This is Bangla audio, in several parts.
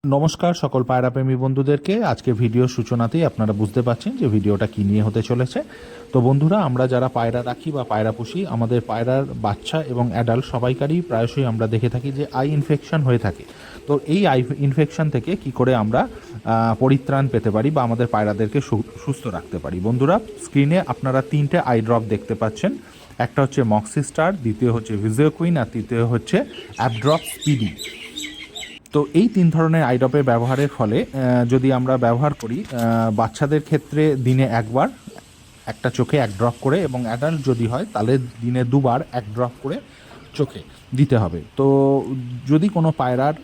নমস্কার সকল পায়রাপ্রেমী বন্ধুদেরকে। আজকে ভিডিও সূচনাতেই আপনারা বুঝতে পারছেন যে ভিডিওটা কী নিয়ে হতে চলেছে। তো বন্ধুরা, আমরা যারা পায়রা রাখি বা পায়রা পুষি, আমাদের পায়রার বাচ্চা এবং অ্যাডাল্ট সবাইকারই প্রায়শই আমরা দেখে থাকি যে আই ইনফেকশন হয়ে থাকে। তো এই আই ইনফেকশন থেকে কি করে আমরা পরিত্রাণ পেতে পারি বা আমাদের পায়রাদেরকে সুস্থ রাখতে পারি। বন্ধুরা, স্ক্রিনে আপনারা 3টে আই ড্রপ দেখতে পাচ্ছেন। একটা হচ্ছে মক্সিস্টার, দ্বিতীয় হচ্ছে ভিজিওকুইন, আর তৃতীয় হচ্ছে অ্যাপড্রপ স্পিডি। তো এই 3 ধরনের আই ড্রপের ব্যবহারের ফলে যদি আমরা ব্যবহার করি বাচ্চাদের ক্ষেত্রে দিনে একবার একটা চোখে 1 ড্রপ করে, এবং অ্যাডাল্ট যদি হয় তাহলে দিনে 2বার 1 ড্রপ করে চোখে দিতে হবে। তো যদি কোনো পায়রার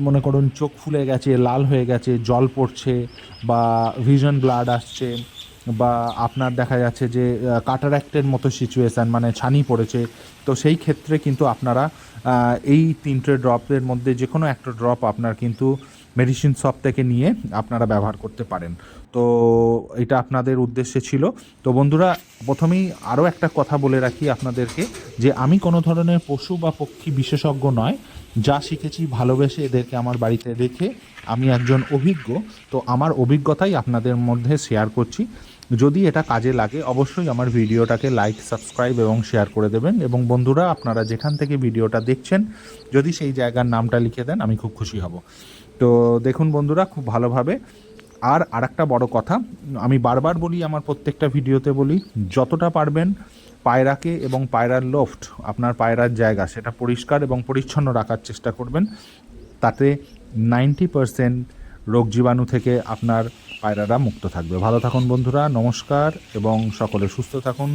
মনে করুন চোখ ফুলে গেছে, লাল হয়ে গেছে, জল পড়ছে, বা ভিশন ব্লাড আসছে, বা আপনার দেখা যাচ্ছে যে কাটারাক্টের মতো সিচুয়েশান, মানে ছানি পড়েছে, তো সেই ক্ষেত্রে কিন্তু আপনারা এই 3টে ড্রপের মধ্যে যে কোনো একটা ড্রপ আপনার কিন্তু মেডিসিন শপ থেকে নিয়ে আপনারা ব্যবহার করতে পারেন। তো এটা আপনাদের উদ্দেশ্যে ছিল। তো বন্ধুরা, প্রথমেই আরও একটা কথা বলে রাখি আপনাদেরকে, যে আমি কোনো ধরনের পশু বা পক্ষী বিশেষজ্ঞ নয়। যা শিখেছি ভালোবেসে এদেরকে আমার বাড়িতে রেখে আমি একজন অভিজ্ঞ। তো আমার অভিজ্ঞতাই আপনাদের মধ্যে শেয়ার করছি। যদি এটা কাজে লাগে অবশ্যই আমার ভিডিওটাকে লাইক, সাবস্ক্রাইব এবং শেয়ার করে দেবেন। এবং বন্ধুরা, আপনারা যেখান থেকে ভিডিওটা দেখছেন যদি সেই জায়গার নামটা লিখে দেন আমি খুব খুশি হব। তো দেখুন বন্ধুরা, খুব ভালোভাবে। আর আরেকটা বড় কথা, আমি বারবার বলি, আমার প্রত্যেকটা ভিডিওতে বলি, যতটা পারবেন পায়রাকে এবং পায়রার লোফট, আপনার পায়রার জায়গা, সেটা পরিষ্কার এবং পরিচ্ছন্ন রাখার চেষ্টা করবেন। তাতে 90% রোগ জীবাণু থেকে আপনার পায়রারা মুক্ত থাকবে। ভালো থাকুন বন্ধুরা, নমস্কার, এবং সকলে সুস্থ থাকুন।